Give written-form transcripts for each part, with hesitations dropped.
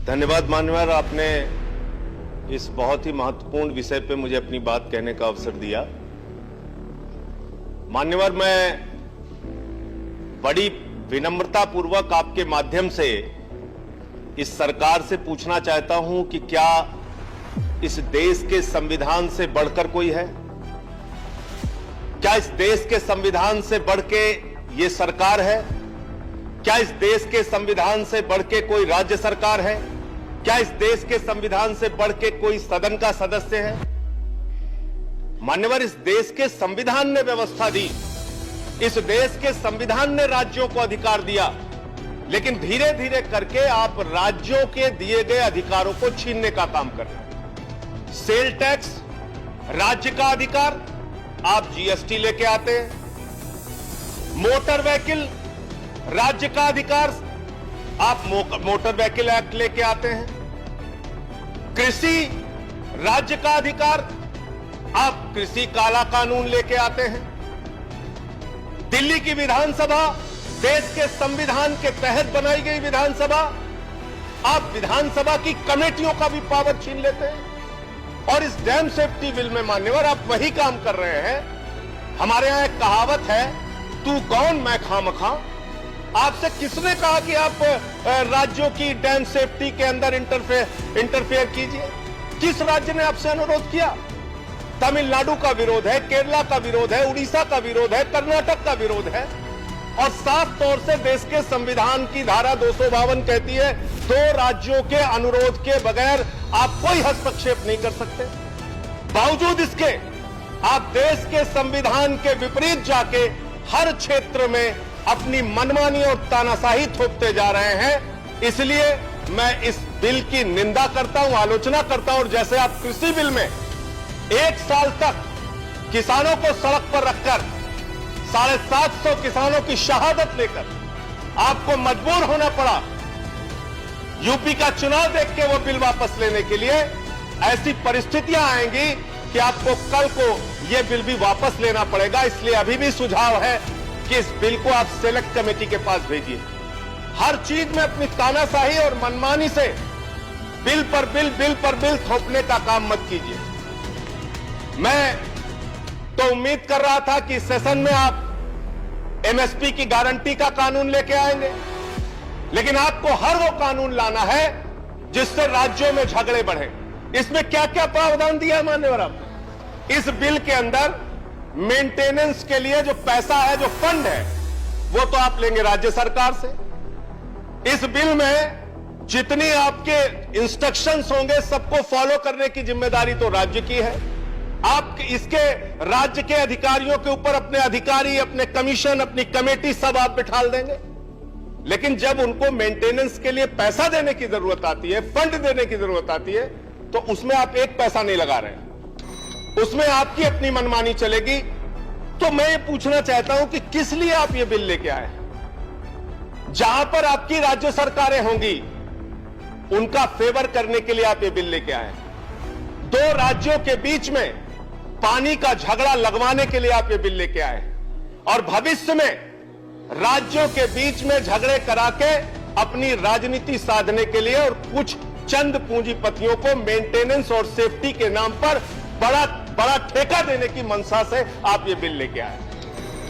धन्यवाद मान्यवर, आपने इस बहुत ही महत्वपूर्ण विषय पे मुझे अपनी बात कहने का अवसर दिया। मान्यवर, मैं बड़ी विनम्रता पूर्वक आपके माध्यम से इस सरकार से पूछना चाहता हूं कि क्या इस देश के संविधान से बढ़कर कोई है? क्या इस देश के संविधान से बढ़ के ये सरकार है? क्या इस देश के संविधान से बढ़ के कोई राज्य सरकार है? क्या इस देश के संविधान से बढ़ के कोई सदन का सदस्य है? मान्यवर, इस देश के संविधान ने व्यवस्था दी, इस देश के संविधान ने राज्यों को अधिकार दिया, लेकिन धीरे धीरे करके आप राज्यों के दिए गए अधिकारों को छीनने का काम कर रहे हैं। सेल टैक्स राज्य का अधिकार, आप जीएसटी लेके आते हैं। मोटर व्हीकल राज्य का अधिकार, आप मोटर व्हीकल एक्ट लेके आते हैं। कृषि राज्य का अधिकार, आप कृषि काला कानून लेके आते हैं। दिल्ली की विधानसभा, देश के संविधान के तहत बनाई गई विधानसभा, आप विधानसभा की कमेटियों का भी पावर छीन लेते हैं। और इस डैम सेफ्टी बिल में मान्यवर आप वही काम कर रहे हैं। हमारे यहां एक कहावत है, तू कौन मैं खामखा। आपसे किसने कहा कि आप राज्यों की डैम सेफ्टी के अंदर इंटरफेयर कीजिए? किस राज्य ने आपसे अनुरोध किया? तमिलनाडु का विरोध है, केरला का विरोध है, उड़ीसा का विरोध है, कर्नाटक का विरोध है। और साफ तौर से देश के संविधान की धारा 252 कहती है, दो राज्यों के अनुरोध के बगैर आप कोई हस्तक्षेप नहीं कर सकते। बावजूद इसके आप देश के संविधान के विपरीत जाके हर क्षेत्र में अपनी मनमानी और तानाशाही थोपते जा रहे हैं। इसलिए मैं इस बिल की निंदा करता हूं, आलोचना करता हूं। और जैसे आप कृषि बिल में 1 साल तक किसानों को सड़क पर रखकर 750 किसानों की शहादत लेकर आपको मजबूर होना पड़ा यूपी का चुनाव देख के वो बिल वापस लेने के लिए, ऐसी परिस्थितियां आएंगी कि आपको कल को यह बिल भी वापस लेना पड़ेगा। इसलिए अभी भी सुझाव है कि इस बिल को आप सेलेक्ट कमेटी के पास भेजिए। हर चीज में अपनी तानाशाही और मनमानी से बिल पर बिल थोपने का काम मत कीजिए। मैं तो उम्मीद कर रहा था कि सेशन में आप एमएसपी की गारंटी का कानून लेके आएंगे, लेकिन आपको हर वो कानून लाना है जिससे राज्यों में झगड़े बढ़े। इसमें क्या क्या प्रावधान दिया है मान्यवर? आप इस बिल के अंदर मेंटेनेंस के लिए जो पैसा है, जो फंड है, वो तो आप लेंगे राज्य सरकार से। इस बिल में जितनी आपके इंस्ट्रक्शंस होंगे सबको फॉलो करने की जिम्मेदारी तो राज्य की है। आप इसके राज्य के अधिकारियों के ऊपर अपने अधिकारी, अपने कमीशन, अपनी कमेटी सब आप बिठाल देंगे। लेकिन जब उनको मेंटेनेंस के लिए पैसा देने की जरूरत आती है, फंड देने की जरूरत आती है, तो उसमें आप एक पैसा नहीं लगा रहे हैं, उसमें आपकी अपनी मनमानी चलेगी। तो मैं ये पूछना चाहता हूं कि किस लिए आप ये बिल लेके आए? जहां पर आपकी राज्य सरकारें होंगी उनका फेवर करने के लिए आप ये बिल लेके आए। दो राज्यों के बीच में पानी का झगड़ा लगवाने के लिए आप ये बिल लेके आए, और भविष्य में राज्यों के बीच में झगड़े करा के अपनी राजनीति साधने के लिए और कुछ चंद पूंजीपतियों को मेंटेनेंस और सेफ्टी के नाम पर बड़ा ठेका देने की मंशा से आप ये बिल लेके आए।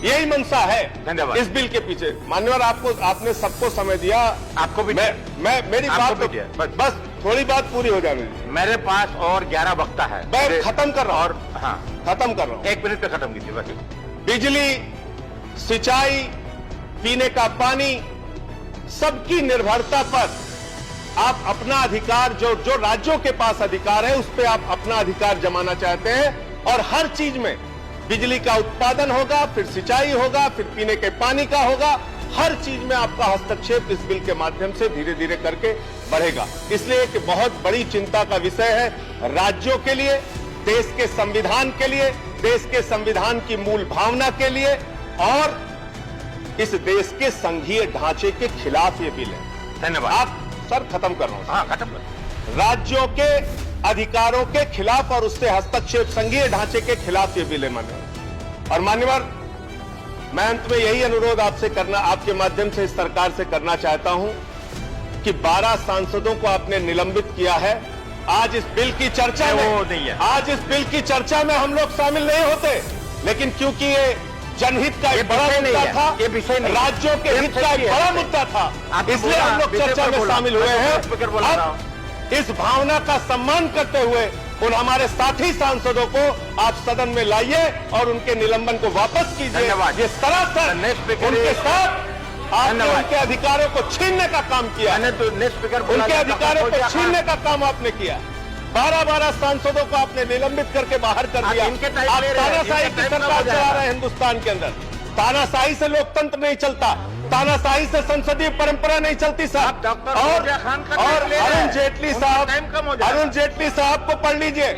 यही मंशा है धन्यवाद इस बिल के पीछे। मान्यवर, आपने सबको समय दिया, आपको भी मेरी बात तो बस थोड़ी बात पूरी हो जाने दीजिए। मेरे पास और 11 वक्ता है, मैं खत्म कर रहा हूं। और हाँ, खत्म कर रहा हूं। 1 मिनट पे खत्म कीजिए बस। बिजली, सिंचाई, पीने का पानी, सबकी निर्भरता पर आप अपना अधिकार, जो राज्यों के पास अधिकार है, उस पर आप अपना अधिकार जमाना चाहते हैं। और हर चीज में बिजली का उत्पादन होगा, फिर सिंचाई होगा, फिर पीने के पानी का होगा। हर चीज में आपका हस्तक्षेप इस बिल के माध्यम से धीरे धीरे करके बढ़ेगा। इसलिए कि बहुत बड़ी चिंता का विषय है राज्यों के लिए, देश के संविधान के लिए, देश के संविधान की मूल भावना के लिए, और इस देश के संघीय ढांचे के खिलाफ ये बिल है। धन्यवाद। आप सर, खत्म कर रहा हूं। हाँ, खत्म कर। राज्यों के अधिकारों के खिलाफ और उससे हस्तक्षेप, संघीय ढांचे के खिलाफ ये बिल है मान्यवर। और मान्यवर, मैं अंत में यही अनुरोध आपसे करना, आपके माध्यम से इस सरकार से करना चाहता हूं जबकि 12 सांसदों को आपने निलंबित किया है। आज इस बिल की चर्चा वो में नहीं है। आज इस बिल की चर्चा में हम लोग शामिल नहीं होते, लेकिन क्योंकि ये जनहित का ये एक बड़ा विषय नहीं मुद्दा है, था, ये विषय नहीं है। राज्यों के ये हित का एक विषय बड़ा है। मुद्दा था, आपने इसलिए बोला, हम लोग विषय चर्चा पर में बोला। शामिल हुए मैं तो हैं। स्पीकर बोला रहा अब इस भावना का सम्मान करते हुए उन हमारे साथी सांसदों को आप सदन में लाइए और उनके निलंबन को वापस कीजिए। धन्यवाद। ये सरासर नेक्स्ट स्पीकर उनके is- साथ आपने धन्यवाद। उनके अधिकारों को छीनने का काम किया। मैंने तो नेक्स्ट स्पीकर बोला उनके था, अधिकारों हो को गया छीनने काम। का काम आपने किया। 12 सांसदों को आपने निलंबित करके बाहर कर आप दिया। इनके टाइम आप ले रहे हैं, तानाशाही इनके की टाइम कब सरकार हो जाएगा? चला रहे हैं हिंदुस्तान के अंदर। तानाशाही से लोकतंत्र नहीं चलता, तानाशाही से संसदीय परंपरा नहीं चलती साहब। आप डॉक्टर और फौजिया खान का और टाइम ले रहे हैं। अरुण जेटली उनका साहब, टाइम कम हो जाएगा। अरुण जेटली साहब को पढ़ लीजिए।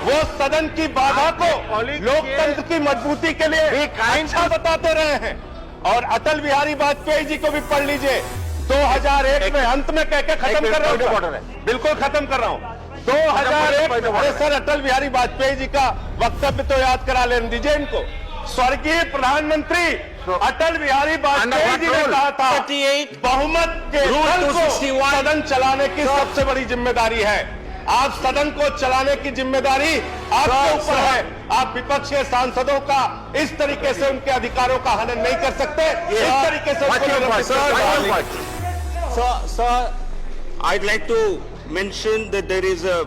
वो सदन की बाधा आपने को कॉलेज लोकतंत्र की मजबूती के लिए Be kind अच्छा बताते रहे हैं। और अटल बिहारी वाजपेयी जी को भी पढ़ लीजिए। 2001 में अंत में कह के खत्म कर रहा point of order हूं, है। बिल्कुल खत्म कर रहा हूं। 2001 point of order अरे है। सर, अटल बिहारी वाजपेयी जी का वक्तव्य तो याद करा लेने दीजिए इनको। स्वर्गीय प्रधानमंत्री अटल बिहारी वाजपेयी जी ने कहा था, बहुमत के दल को सदन चलाने की सबसे बड़ी जिम्मेदारी है। आप सदन को चलाने की जिम्मेदारी आपके ऊपर है। आप विपक्ष के सांसदों का इस तरीके से उनके अधिकारों का हनन नहीं कर सकते। इस तरीके से उनको निलंबित कर सकते। Sir, I'd like to mention that there is a